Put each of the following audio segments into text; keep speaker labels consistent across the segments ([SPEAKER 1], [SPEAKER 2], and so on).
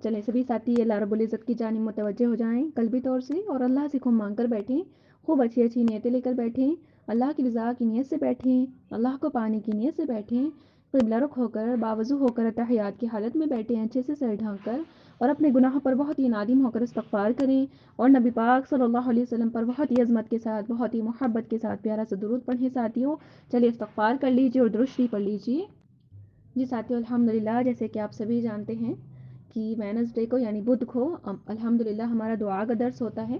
[SPEAKER 1] چلیں سبھی ساتھی اللہ رب العزت کی جانب متوجہ ہو جائیں قلبی طور سے اور اللہ سے خوب مانگ کر بیٹھیں، خوب اچھی اچھی نیتیں لے کر بیٹھیں، اللہ کی رضا کی نیت سے بیٹھیں، اللہ کو پانے کی نیت سے بیٹھیں، قبلہ رخ ہو کر باوضو ہو کر تحیات کی حالت میں بیٹھیں، اچھے سے سر ڈھانک کر اور اپنے گناہوں پر بہت ہی نادم ہو کر استغفار کریں اور نبی پاک صلی اللہ علیہ وسلم پر بہت ہی عظمت کے ساتھ بہت ہی محبت کے ساتھ پیارا سا درود پڑھیں ساتھیوں۔ چلیے استغفار کر لیجیے اور درود شریف پڑھ لیجیے۔ جی ساتھیوں الحمدللہ جیسے کہ آپ سبھی جانتے ہیں کہ وینسڈے کو یعنی بدھ کو الحمدللہ ہمارا دعا کا درس ہوتا ہے۔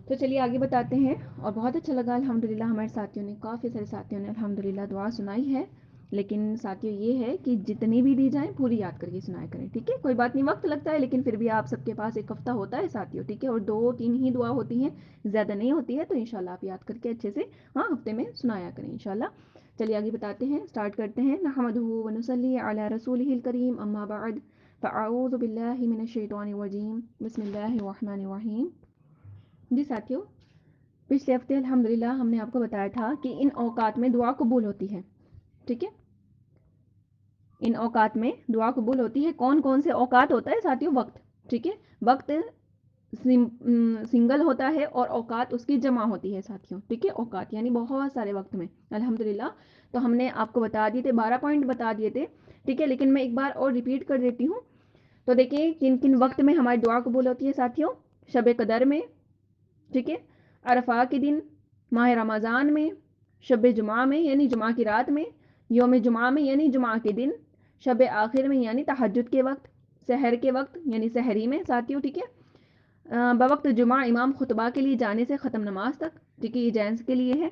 [SPEAKER 1] تو چلیے آگے بتاتے ہیں، اور بہت اچھا لگا الحمدللہ ہمارے ساتھیوں نے، کافی سارے ساتھیوں نے الحمدللہ دعا سنائی ہے، لیکن ساتھیوں یہ ہے کہ جتنی بھی دی جائیں پوری یاد کر کے سنایا کریں، ٹھیک ہے؟ کوئی بات نہیں، وقت لگتا ہے لیکن پھر بھی آپ سب کے پاس ایک ہفتہ ہوتا ہے ساتھیوں، ٹھیک ہے؟ اور 2-3 ہی دعا ہوتی ہیں، زیادہ نہیں ہوتی ہے، تو انشاءاللہ آپ یاد کر کے اچھے سے ہفتے میں سنایا کریں انشاءاللہ۔ چلیے آگے بتاتے ہیں، سٹارٹ کرتے ہیں۔ نحمدہ ونصلی علی رسولہ الکریم، اما بعد فاعوذ باللہ من الشیطان الرجیم، بسم اللہ الرحمن الرحیم۔ جی ساتھیوں، پچھلے ہفتے الحمدللہ ہم نے آپ کو بتایا تھا کہ ان اوقات میں دعا قبول ہوتی ہے، ٹھیک ہے؟ ان اوقات میں دعا قبول ہوتی ہے۔ کون کون سے اوقات ہوتا ہے ساتھیوں؟ وقت، ٹھیک ہے؟ وقت سنگل ہوتا ہے اور اوقات اس کی جمع ہوتی ہے ساتھیوں، ٹھیک ہے؟ اوقات یعنی بہت سارے وقت میں الحمدللہ۔ تو ہم نے آپ کو بتا دیے تھے، 12 پوائنٹ بتا دیے تھے، ٹھیک ہے؟ لیکن میں ایک بار اور ریپیٹ کر دیتی ہوں۔ تو دیکھیں کن کن وقت میں ہماری دعا قبول ہوتی ہے ساتھیوں۔ شب قدر میں، ٹھیک ہے؟ عرفہ کے دن، ماہ رمضان میں، شب جمعہ میں یعنی جمعہ کی رات میں، یوم جمعہ میں یعنی جمعہ کے دن، شب آخر میں یعنی تہجد کے وقت، سحر کے وقت یعنی سحری میں ساتھیوں، ٹھیک ہے؟ بوقت جمعہ امام خطبہ کے لیے جانے سے ختم نماز تک، ٹھیک ہے؟ یہ جینس کے لیے ہے۔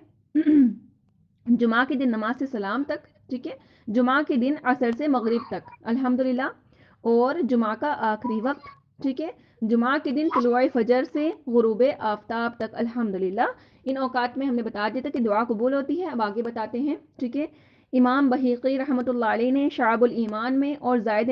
[SPEAKER 1] جمعہ کے دن نماز سے سلام تک، ٹھیک ہے؟ جمعہ کے دن عصر سے مغرب تک الحمدللہ، اور جمعہ کا آخری وقت، ٹھیک ہے؟ جمعہ کے دن طلوع فجر سے غروب آفتاب تک الحمدللہ۔ ان اوقات میں ہم نے بتا دیا تھا کہ دعا قبول ہوتی ہے۔ اب آگے بتاتے ہیں، ٹھیک ہے؟ امام بحیقی رحمۃ اللہ علیہ نے شعب الایمان میں اور زائد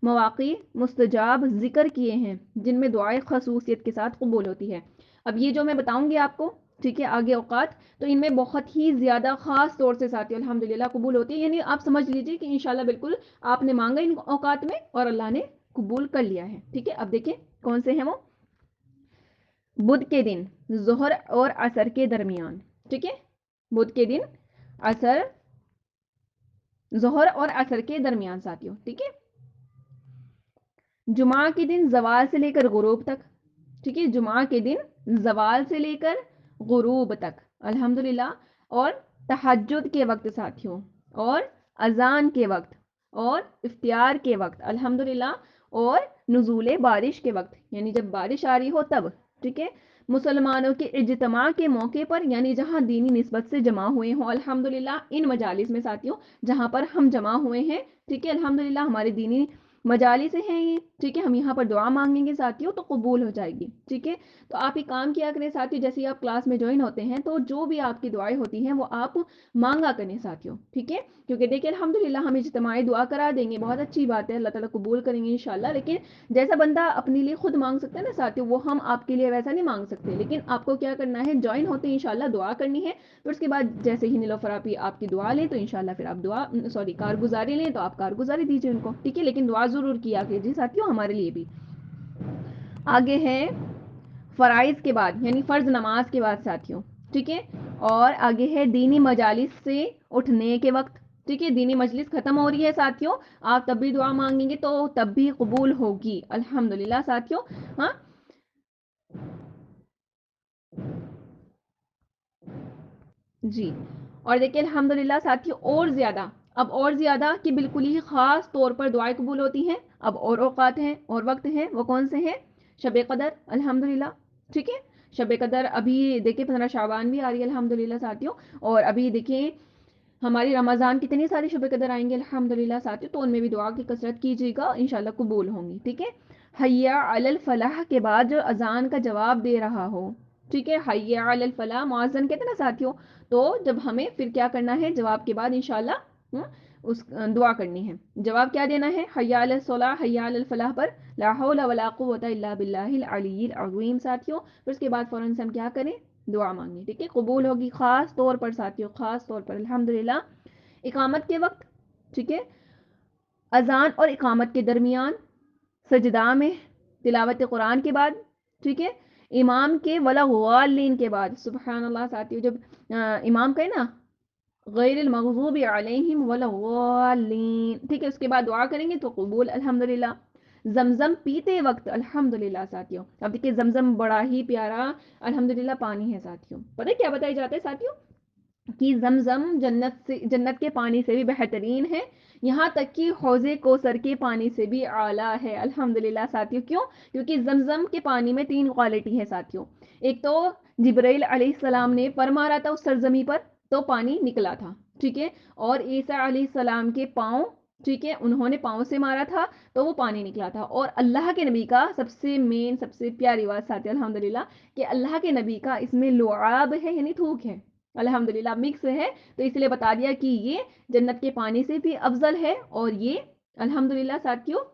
[SPEAKER 1] مواقع مستجاب ذکر کیے ہیں جن میں دعائیں خصوصیت کے ساتھ قبول ہوتی ہے۔ اب یہ جو میں بتاؤں گی آپ کو، ٹھیک ہے، آگے اوقات، تو ان میں بہت ہی زیادہ خاص طور سے ساتھی الحمدللہ قبول ہوتی ہے، یعنی آپ سمجھ لیجئے کہ انشاءاللہ بالکل آپ نے مانگا ان اوقات میں اور اللہ نے قبول کر لیا ہے، ٹھیک ہے؟ اب دیکھیں کون سے ہیں وہ۔ بدھ کے دن ظہر اور عصر کے درمیان، ٹھیک ہے؟ بدھ کے دن ظہر اور عصر کے درمیان ساتھیوں، ٹھیک ہے؟ جمعہ کے دن زوال سے لے کر غروب تک، ٹھیک ہے؟ جمعہ کے دن زوال سے لے کر غروب تک الحمدللہ، اور تہجد کے وقت ساتھیوں، اور اذان کے وقت، اور افطار کے وقت الحمدللہ، اور نزول بارش کے وقت یعنی جب بارش آ رہی ہو تب، ٹھیک ہے؟ مسلمانوں کے اجتماع کے موقع پر یعنی جہاں دینی نسبت سے جمع ہوئے ہوں الحمدللہ، ان مجالس میں ساتھیوں جہاں پر ہم جمع ہوئے ہیں، ٹھیک ہے؟ الحمدللہ ہمارے دینی مجالس ہیں یہ، ٹھیک ہے؟ ہم یہاں پر دعا مانگیں گے ساتھیوں تو قبول ہو جائے گی، ٹھیک ہے؟ تو آپ ایک کام کیا کریں ساتھیوں، جیسے ہی آپ کلاس میں جوائن ہوتے ہیں تو جو بھی آپ کی دعائیں ہوتی ہیں وہ آپ مانگا کریں ساتھیوں، ٹھیک ہے؟ کیونکہ دیکھیں الحمدللہ ہم اجتماعی دعا کرا دیں گے، بہت اچھی بات ہے، اللہ تعالیٰ قبول کریں گے انشاءاللہ، لیکن جیسا بندہ اپنے لیے خود مانگ سکتا ہے نا ساتھیوں، وہ ہم آپ کے لیے ویسا نہیں مانگ سکتے، لیکن آپ کو کیا کرنا ہے، جوائن ہوتے ہیں انشاءاللہ دعا کرنی ہے، پھر اس کے بعد جیسے ہی نیلوفر آپی آپ کی دعا لیں تو انشاءاللہ پھر آپ کارگزاری لیں تو آپ کارگزاری دیجئے ان کو، ٹھیک ہے؟ لیکن دعا ضرور کیا کیجئے ساتھیوں ہمارے لیے بھی۔ آگے ہے فرائض کے بعد یعنی فرض نماز کے بعد ساتھیوں، ٹھیک ہے؟ اور آگے ہے دینی مجالس سے اٹھنے کے وقت، ٹھیک ہے؟ دینی مجلس ختم ہو رہی ہے ساتھیوں، آپ تب بھی دعا مانگیں گے تو تب بھی قبول ہوگی الحمدللہ ساتھیوں، ہاں جی۔ اور دیکھیں الحمدللہ ساتھیوں اور زیادہ کہ بالکل ہی خاص طور پر دعائیں قبول ہوتی ہیں۔ اب اور اوقات ہیں اور وقت ہیں، وہ کون سے ہیں؟ شب قدر الحمدللہ، ٹھیک ہے؟ شب قدر ابھی دیکھیں 15 شعبان بھی آ رہی ہے الحمدللہ ساتھیوں، اور ابھی دیکھیں ہماری رمضان کتنی ساری شب قدر آئیں گے الحمدللہ ساتھیوں، تو ان میں بھی دعا کی کثرت کیجیے گا انشاءاللہ قبول ہوں گی، ٹھیک ہے؟ حی علی الفلاح کے بعد جو اذان کا جواب دے رہا ہو، ٹھیک ہے؟ حی علی الفلاح مؤذن کہتے ہیں نا ساتھیوں، تو جب ہمیں پھر کیا کرنا ہے، جواب کے بعد انشاءاللہ اس دعا کرنی ہے۔ جواب کیا دینا ہے؟ حی علی الصلاح حی علی الفلاح پر لا حول ولا قوت الا باللہ العلی العظیم ساتھیوں، پھر اس کے بعد فوراً سے ہم کیا کریں، دعا مانگیں، ٹھیک ہے؟ قبول ہوگی خاص طور پر ساتھیوں، خاص طور پر الحمدللہ۔ اقامت کے وقت، ٹھیک ہے؟ اذان اور اقامت کے درمیان، سجدہ میں تلاوت قرآن کے بعد، ٹھیک ہے، امام کے ولا غالین کے بعد، سبحان اللہ ساتھیو، جب امام کہے نا غیر المغضوب علیہم ولا غالین، ٹھیک ہے، اس کے بعد دعا کریں گے تو قبول الحمدللہ۔ زمزم پیتے وقت الحمدللہ ساتھیوں، اب دیکھیے زمزم بڑا ہی پیارا الحمدللہ پانی ہے ساتھیوں، پتہ ہے کیا بتایا جاتا ہے ساتھیوں کہ زمزم جنت کے پانی سے بھی بہترین ہے، یہاں تک کہ حوض کوثر کے پانی سے بھی اعلیٰ ہے الحمدللہ ساتھیوں۔ کیوں؟ کیونکہ زمزم کے پانی میں 3 کوالٹی ہے ساتھیوں، ایک تو جبرائیل علیہ السلام نے پر مارا تھا اس سرزمین پر تو پانی نکلا تھا، ٹھیک ہے، اور عیسیٰ علیہ السلام کے پاؤں، ٹھیک ہے، انہوں نے پاؤں سے مارا تھا تو وہ پانی نکلا تھا، اور اللہ کے نبی کا سب سے مین سب سے پیاری بات ساتھی الحمدللہ کہ اللہ کے نبی کا اس میں لعاب ہے، یعنی تھوک ہے الحمدللہ، مکس ہے، تو اس لیے بتا دیا کہ یہ جنت کے پانی سے بھی افضل ہے، اور یہ الحمدللہ ساتھیوں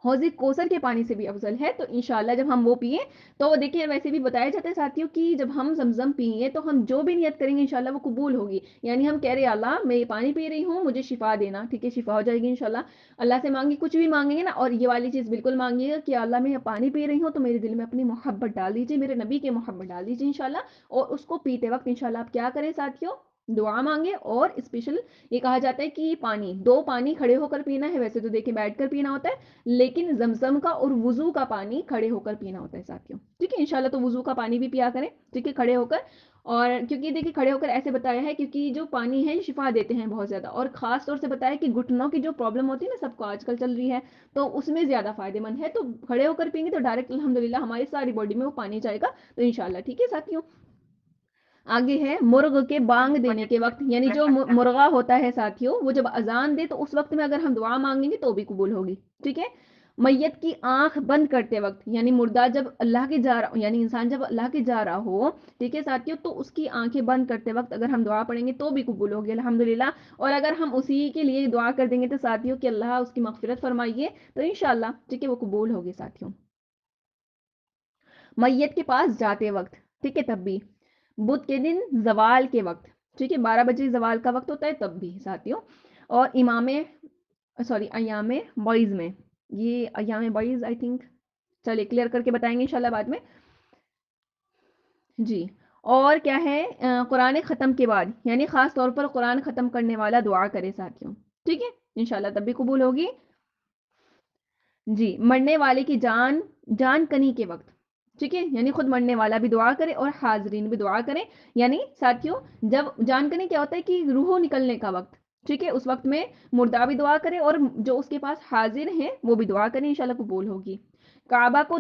[SPEAKER 1] حوض کوثر کے پانی سے بھی افضل ہے۔ تو انشاءاللہ جب ہم وہ پیئیں تو دیکھیں ویسے بھی بتایا جاتا ہے ساتھیوں کہ جب ہم زمزم پیئیں تو ہم جو بھی نیت کریں گے انشاءاللہ وہ قبول ہوگی، یعنی ہم کہہ رہے ہیں اللہ میں یہ پانی پی رہی ہوں مجھے شفا دینا، ٹھیک ہے، شفا ہو جائے گی انشاءاللہ۔ اللہ سے مانگی کچھ بھی مانگیں گے نا، اور یہ والی چیز بالکل مانگیے گا کہ اللہ میں یہ پانی پی رہی ہوں تو میرے دل میں اپنی محبت ڈال دیجیے، میرے نبی کے محبت ڈال دیجیے انشاءاللہ، اور اس کو پیتے وقت انشاءاللہ آپ کیا کریں ساتھیوں، دعا مانگے، اور اسپیشل یہ کہا جاتا ہے کہ پانی کھڑے ہو کر پینا ہے، ویسے تو دیکھیں بیٹھ کر پینا ہوتا ہے، لیکن زمزم کا اور وضو کا پانی کھڑے ہو کر پینا ہوتا ہے ساتھیوں، ٹھیک ہے، انشاءاللہ تو وضو کا پانی بھی پیا کریں، ٹھیک ہے، کھڑے ہو کر، اور کیونکہ دیکھیں کھڑے ہو کر ایسے بتایا ہے کیونکہ جو پانی ہے شفا دیتے ہیں بہت زیادہ، اور خاص طور سے بتایا کہ گھٹنوں کی جو پرابلم ہوتی ہے نا سب کو آج کل چل رہی ہے تو اس میں زیادہ فائدے مند ہے، تو کھڑے ہو کر پئیں گے تو ڈائریکٹ الحمدللہ ہماری ساری باڈی میں وہ پانی جائے گا، تو انشاءاللہ ٹھیک ہے ساتھیوں۔ آگے ہے مرغ کے بانگ دینے کے وقت، یعنی جو مرغا ہوتا ہے ساتھیوں وہ جب اذان دے تو اس وقت میں اگر ہم دعا مانگیں گے تو بھی قبول ہوگی، ٹھیک ہے۔ میت کی آنکھ بند کرتے وقت، یعنی مردہ جب اللہ کے جا رہا، یعنی انسان جب اللہ کے جا رہا ہو، ٹھیک ہے ساتھیوں، تو اس کی آنکھیں بند کرتے وقت اگر ہم دعا پڑھیں گے تو بھی قبول ہوگی الحمدللہ، اور اگر ہم اسی کے لیے دعا کر دیں گے تو ساتھیوں کہ اللہ اس کی مغفرت فرمائیے تو انشاءاللہ ٹھیک ہے وہ قبول ہوگی ساتھیوں۔ میت کے پاس جاتے وقت، ٹھیک ہے، تب بھی بدھ کے دن زوال کے وقت، ٹھیک ہے، 12 بجے زوال کا وقت ہوتا ہے تب بھی ساتھیوں، اور ایام بعیض میں، یہ ایام بعیض آئی تھنک چلے کلیئر کر کے بتائیں گے انشاءاللہ بعد میں، جی۔ اور کیا ہے قرآن ختم کے بعد، یعنی خاص طور پر قرآن ختم کرنے والا دعا کرے ساتھیوں، ٹھیک ہے، انشاءاللہ تب بھی قبول ہوگی۔ جی، مرنے والے کی جان کنی کے وقت، ٹھیک ہے، یعنی خود مرنے والا بھی دعا کرے اور حاضرین بھی دعا کریں، یعنی ساتھیوں جب جان کنی کیا ہوتا ہے کہ روح نکلنے کا وقت، ٹھیک ہے، اس وقت میں مردہ بھی دعا کرے اور جو اس کے پاس حاضر ہیں وہ بھی دعا کریں انشاءاللہ قبول ہوگی۔ کعبہ کو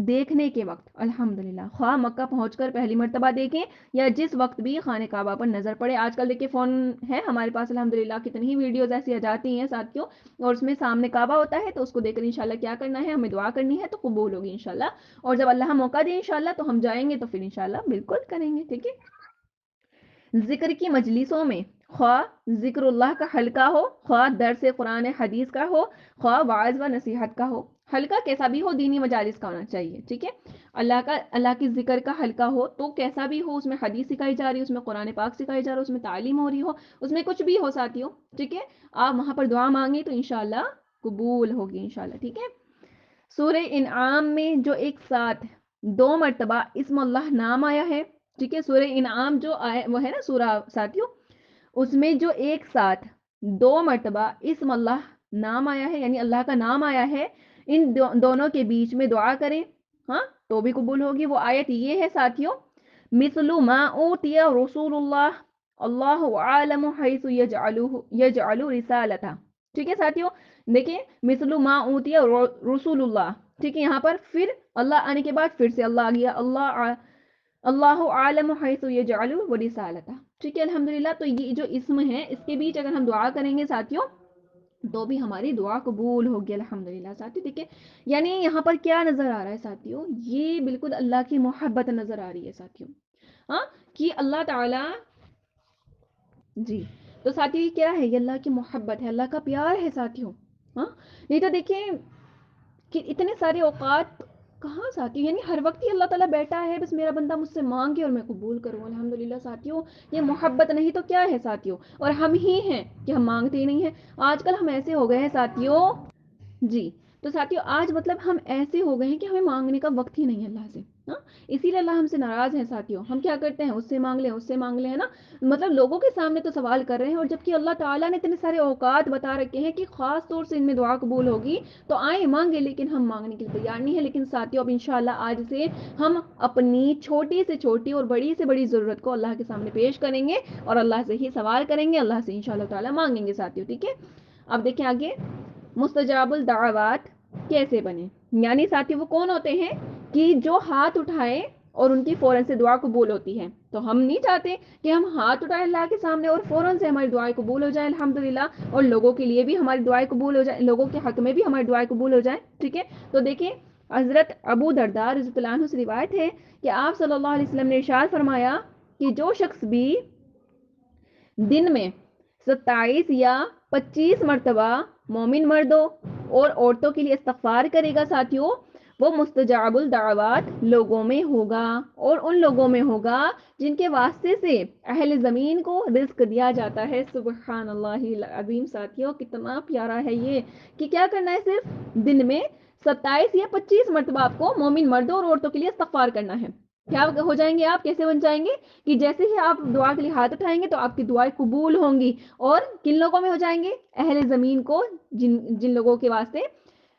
[SPEAKER 1] دیکھنے کے وقت الحمدللہ، خواہ مکہ پہنچ کر پہلی مرتبہ دیکھیں یا جس وقت بھی خانہ کعبہ پر نظر پڑے، آج کل دیکھیں فون ہے ہمارے پاس الحمدللہ، کتنی ہی ویڈیوز ایسی آ جاتی ہیں ساتھیوں، اور اس میں سامنے کعبہ ہوتا ہے تو اس کو دیکھ کر انشاءاللہ کیا کرنا ہے، ہمیں دعا کرنی ہے تو قبول ہوگی انشاءاللہ، اور جب اللہ موقع دے انشاءاللہ تو ہم جائیں گے تو پھر انشاءاللہ بالکل کریں گے، ٹھیک ہے۔ ذکر کی مجلسوں میں، خواہ ذکر اللہ کا حلقہ ہو، خواہ درس قرآن حدیث کا ہو، خواہ وعظ و نصیحت کا ہو، حلقہ کیسا بھی ہو دینی مجالس کا ہونا چاہیے، ٹھیک ہے، اللہ کی ذکر کا حلقہ ہو تو کیسا بھی ہو، اس میں حدیث سکھائی جا رہی ہے، اس میں قرآن پاک سکھائی جا رہا ہے، اس میں تعلیم ہو رہی ہو، اس میں کچھ بھی ہو ساتھیوں، ٹھیک ہے، آپ وہاں پر دعا مانگیں تو انشاءاللہ قبول ہوگی انشاءاللہ، ٹھیک ہے۔ سورہ انعام میں جو ایک ساتھ 2 مرتبہ اسم اللہ نام آیا ہے، ٹھیک ہے، سورہ انعام جو آئے وہ ہے نا سورہ ساتھیوں، اس میں جو ایک ساتھ 2 مرتبہ اسم اللہ نام آیا ہے، یعنی اللہ کا نام آیا ہے، ان دونوں کے بیچ میں دعا کریں ہاں تو بھی قبول ہوگی۔ وہ آیت یہ ہے ساتھیوں، مثل ما اوتی رسول اللہ اللہ عالم حیث یجعل رسالتہ، ٹھیک ہے ساتھیوں، دیکھیں مثل ما اوتی رسول اللہ، ٹھیک ہے، یہاں پر پھر اللہ آنے کے بعد پھر سے اللہ آ گیا، اللہ عالم حیث یجعل رسالتہ، ٹھیک ہے الحمدللہ۔ تو یہ جو اسم ہے اس کے بیچ اگر ہم دعا کریں گے ساتھیوں تو بھی ہماری دعا قبول ہوگی الحمدللہ ساتھیوں، ٹھیک ہے، یعنی یہاں پر کیا نظر آ رہا ہے ساتھیوں، یہ بالکل اللہ کی محبت نظر آ رہی ہے ساتھیوں، ہاں کہ اللہ تعالی، جی، تو ساتھیوں یہ کیا ہے، یہ اللہ کی محبت ہے، اللہ کا پیار ہے ساتھیوں، ہاں، نہیں تو دیکھیں کہ اتنے سارے اوقات کہاں ساتھیوں، یعنی ہر وقت ہی اللہ تعالیٰ بیٹھا ہے بس میرا بندہ مجھ سے مانگے اور میں قبول کروں الحمدللہ ساتھیوں، یہ محبت نہیں تو کیا ہے ساتھیوں، اور ہم ہی ہیں کہ ہم مانگتے ہی نہیں ہیں، آج کل ہم ایسے ہو گئے ہیں ساتھیوں، جی، تو ساتھیوں آج مطلب ہم ایسے ہو گئے ہیں کہ ہمیں مانگنے کا وقت ہی نہیں ہے اللہ سے. ہاں اسی لیے اللہ ہم سے ناراض ہے ساتھیوں. ہم کیا کرتے ہیں، اس سے مانگ لیں، اس سے مانگ لیں، ہے نا. مطلب لوگوں کے سامنے تو سوال کر رہے ہیں، اور جبکہ اللہ تعالیٰ نے اتنے سارے اوقات بتا رکھے ہیں کہ خاص طور سے ان میں دعا قبول ہوگی. تو آئیں مانگے، لیکن ہم مانگنے کے لیے تیار نہیں ہے. لیکن ساتھیوں اب انشاءاللہ آج سے ہم اپنی چھوٹی سے چھوٹی اور بڑی سے بڑی ضرورت کو اللہ کے سامنے پیش کریں گے، اور اللہ سے ہی سوال کریں گے، اللہ سے انشاءاللہ تعالیٰ مانگیں گے ساتھیوں. ٹھیک ہے. اب دیکھیں آگے، مستجاب الدعوات کیسے بنے. یعنی ساتھی وہ کون ہوتے ہیں کہ جو ہاتھ اٹھائیں اور ان کی فوراً سے دعا قبول ہوتی ہے. تو ہم نہیں چاہتے کہ ہم ہاتھ اٹھائیں اللہ کے سامنے اور فوراً سے ہماری دعائیں قبول ہو جائیں الحمدللہ، اور لوگوں کے لیے بھی ہماری دعائیں قبول ہو جائیں، لوگوں کے حق میں بھی ہماری دعائیں قبول ہو جائیں. ٹھیک ہے. تو دیکھیں حضرت ابو درداء رضی اللہ عنہ سے روایت ہے کہ آپ صلی اللہ علیہ وسلم نے ارشاد فرمایا کہ جو شخص بھی دن میں 27 یا 25 مرتبہ مومن مردوں اور عورتوں کے لیے استغفار کرے گا ساتھیوں، وہ مستجاب الدعوات لوگوں میں ہوگا، اور ان لوگوں میں ہوگا جن کے واسطے سے اہل زمین کو رزق دیا جاتا ہے. سبحان اللہ العظیم. ساتھیوں کتنا پیارا ہے یہ کہ کیا کرنا ہے، صرف دن میں 27 یا 25 مرتبہ آپ کو مومن مردوں اور عورتوں کے لیے استغفار کرنا ہے. کیا ہو جائیں گے آپ، کیسے بن جائیں گے کہ جیسے ہی آپ دعا کے لیے ہاتھ اٹھائیں گے تو آپ کی دعائیں قبول ہوں گی. اور کن لوگوں میں ہو جائیں گے، اہل زمین کو، جن لوگوں کے واسطے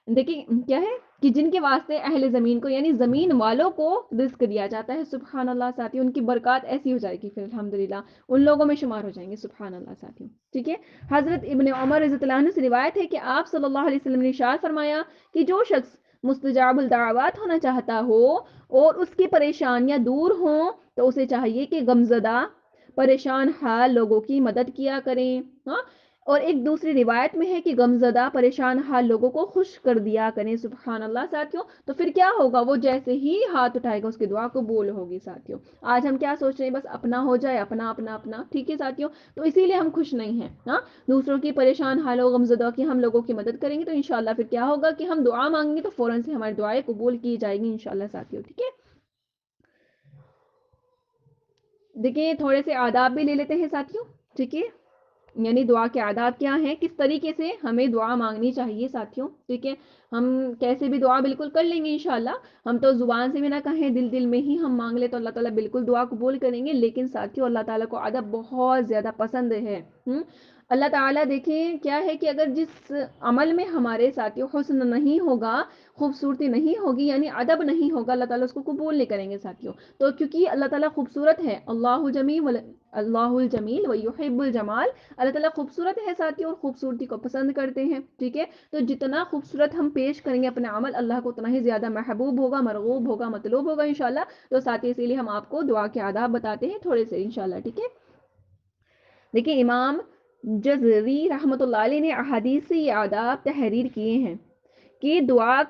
[SPEAKER 1] دیکھیں کیا ہے کہ جن کے واسطے اہل زمین کو یعنی زمین والوں کو رزق دیا جاتا ہے. سبحان اللہ ساتھیوں، ان کی برکات ایسی ہو جائے گی پھر الحمدللہ ان لوگوں میں شمار ہو جائیں گے. سبحان اللہ ساتھیوں. ٹھیک ہے. حضرت ابن عمر رضی اللہ عنہ سے روایت ہے کہ آپ صلی اللہ علیہ وسلم نے ارشاد فرمایا کہ جو شخص مستجاب الدعوات ہونا چاہتا ہو اور اس کی پریشانیاں دور ہوں تو اسے چاہیے کہ غمزدہ پریشان حال لوگوں کی مدد کیا کریں. ہاں. اور ایک دوسری روایت میں ہے کہ غمزدہ پریشان حال لوگوں کو خوش کر دیا کریں. سبحان اللہ ساتھیوں. تو پھر کیا ہوگا، وہ جیسے ہی ہاتھ اٹھائے گا اس کی دعا قبول ہوگی ساتھیوں. آج ہم کیا سوچ رہے ہیں، بس اپنا ہو جائے، اپنا اپنا اپنا. ٹھیک ہے ساتھیوں. تو اسی لیے ہم خوش نہیں ہیں. ہاں دوسروں کی پریشان حالوں غمزدہ کی ہم لوگوں کی مدد کریں گے تو انشاءاللہ پھر کیا ہوگا کہ ہم دعا مانگیں گے تو فوراً سے ہماری دعائیں قبول کی جائیں گی انشاءاللہ ساتھیوں. ٹھیک ہے. دیکھیں تھوڑے سے آداب بھی لے لیتے ہیں ساتھیوں. ٹھیک ہے. یعنی دعا کے آداب کیا ہیں، کس طریقے سے ہمیں دعا مانگنی چاہیے ساتھیوں. ٹھیک ہے. ہم کیسے بھی دعا بالکل کر لیں گے انشاءاللہ. ہم تو زبان سے بھی نہ کہیں، دل دل میں ہی ہم مانگ لیں تو اللہ تعالیٰ بالکل دعا قبول کریں گے. لیکن ساتھیوں اللہ تعالیٰ کو ادب بہت زیادہ پسند ہے. اللہ تعالیٰ دیکھیں کیا ہے کہ اگر جس عمل میں ہمارے ساتھیوں حسن نہیں ہوگا، خوبصورتی نہیں ہوگی، یعنی ادب نہیں ہوگا، اللہ تعالیٰ اس کو قبول نہیں کریں گے ساتھیوں. تو کیونکہ اللہ تعالیٰ خوبصورت ہے، اللہ الجمیل ویحب الجمال. اللہ تعالیٰ خوبصورت ہے ساتھیوں، اور خوبصورتی کو پسند کرتے ہیں. ٹھیک ہے. تو جتنا خوبصورت ہم پیش کریں گے اپنا عمل، اللہ کو اتنا ہی زیادہ محبوب ہوگا، مرغوب ہوگا، مطلوب ہوگا انشاءاللہ. تو ساتھی اسی لیے ہم آپ کو دعا کے آداب بتاتے ہیں تھوڑے سے انشاءاللہ. ٹھیک ہے. دیکھیں امام جزری رحمۃ اللہ علیہ نے احادیث سے یہ آداب تحریر کیے ہیں کہ دعا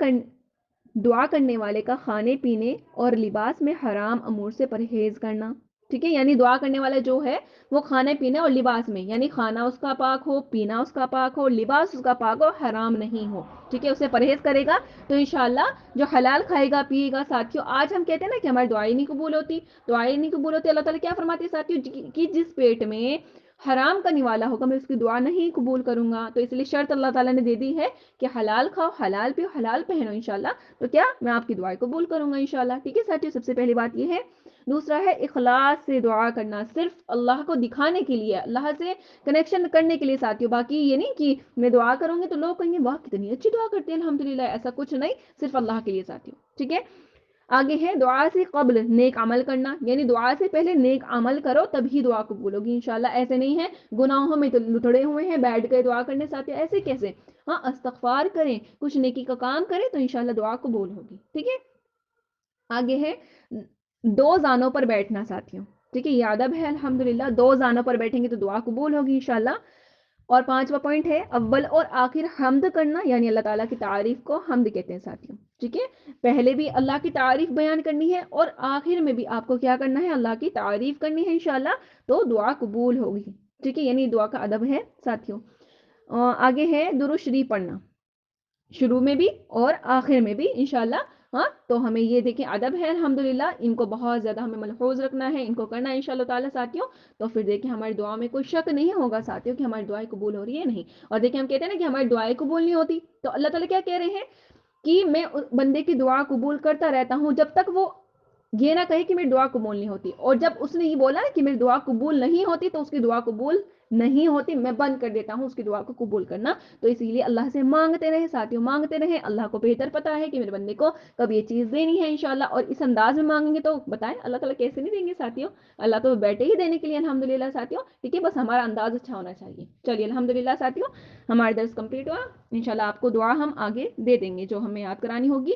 [SPEAKER 1] کرنے والے کا کھانے پینے اور لباس میں حرام امور سے پرہیز کرنا. ٹھیک ہے. یعنی دعا کرنے والا جو ہے وہ کھانے پینے اور لباس میں، یعنی کھانا اس کا پاک ہو، پینا اس کا پاک ہو، لباس اس کا پاک ہو، حرام نہیں ہو. ٹھیک ہے. اسے پرہیز کرے گا تو انشاءاللہ جو حلال کھائے گا پیے گا. ساتھیوں آج ہم کہتے ہیں نا کہ ہماری دعائیں نہیں قبول ہوتی، دعائیں نہیں قبول ہوتی. اللہ تعالیٰ کیا فرماتے ہیں ساتھیوں کہ جس پیٹ میں حرام کا نوالا ہوگا میں اس کی دعا نہیں قبول کروں گا. تو اس لیے شرط اللہ تعالیٰ نے دے دی ہے کہ حلال کھاؤ، حلال پیو، حلال پہنو انشاءاللہ. تو کیا میں آپ کی دعائیں قبول کروں گا انشاءاللہ. ٹھیک ہے ساتھیوں. سب سے پہلی بات یہ ہے. دوسرا ہے اخلاص سے دعا کرنا، صرف اللہ کو دکھانے کے لیے، اللہ سے کنیکشن کرنے کے لیے ساتھیوں. باقی یہ نہیں کہ میں دعا کروں گی تو لوگ کہیں گے واہ کتنی اچھی دعا کرتے ہیں الحمدللہ. ایسا کچھ نہیں، صرف اللہ کے لیے ساتھیوں. ٹھیک ہے. آگے ہے دعا سے قبل نیک عمل کرنا، یعنی دعا سے پہلے نیک عمل کرو تبھی دعا قبول ہوگی انشاءاللہ. ایسے نہیں ہے گناہوں میں تو لتڑے ہوئے ہیں بیٹھ کے دعا کرنے ساتھیوں، ایسے کیسے. ہاں استغفار کریں، کچھ نیکی کا کام کریں تو انشاءاللہ دعا قبول ہوگی. ٹھیک ہے. آگے ہے دو زانوں پر بیٹھنا ساتھیوں. ٹھیک ہے. یہ ادب ہے الحمدللہ. دو زانوں پر بیٹھیں گے تو دعا قبول ہوگی انشاءاللہ. اور پانچواں پوائنٹ ہے اول اور آخر حمد کرنا، یعنی اللہ تعالیٰ کی تعریف کو حمد کہتے ہیں ساتھیوں. ٹھیک ہے. پہلے بھی اللہ کی تعریف بیان کرنی ہے اور آخر میں بھی آپ کو کیا کرنا ہے، اللہ کی تعریف کرنی ہے انشاءاللہ. تو دعا قبول ہوگی. ٹھیک ہے. یعنی دعا کا ادب ہے ساتھیوں. آگے ہے درود شریف پڑھنا. شروع میں بھی اور آخر میں بھی انشاءاللہ. ہاں تو ہمیں یہ دیکھیں ادب ہے الحمدللہ، ان کو بہت زیادہ ہمیں ملحوظ رکھنا ہے، ان کو کرنا ہے انشاءاللہ تعالیٰ ساتھیوں. تو پھر دیکھیں ہماری دعا میں کوئی شک نہیں ہوگا ساتھیوں کہ ہماری دعائیں قبول ہو رہی ہے نہیں. اور دیکھیں ہم کہتے ہیں نا کہ ہماری دعائیں قبول نہیں ہوتی، تو اللہ تعالیٰ کیا کہہ رہے ہیں کہ میں بندے کی دعا قبول کرتا رہتا ہوں جب تک وہ یہ نہ کہے کہ میری دعا قبول نہیں ہوتی. اور جب اس نے یہ بولا کہ میری دعا قبول نہیں ہوتی تو اس کی دعا قبول نہیں ہوتی، میں بند کر دیتا ہوں اس کی دعا کو قبول کرنا. تو اسی لیے اللہ سے مانگتے رہے ساتھیوں، مانگتے رہے. اللہ کو بہتر پتا ہے کہ میرے بندے کو کب یہ چیز دینی ہے انشاءاللہ. اور اس انداز میں مانگیں گے تو بتائیں اللہ تعالیٰ کیسے نہیں دیں گے ساتھیوں. اللہ تو بیٹھے ہی دینے کے لیے الحمدللہ ساتھیوں. ٹھیک ہے، بس ہمارا انداز اچھا ہونا چاہیے. چلیے الحمدللہ ساتھیوں، ہمارا درس کمپلیٹ ہوا. انشاءاللہ آپ کو دعا ہم آگے دے دیں گے جو ہمیں یاد کرانی ہوگی.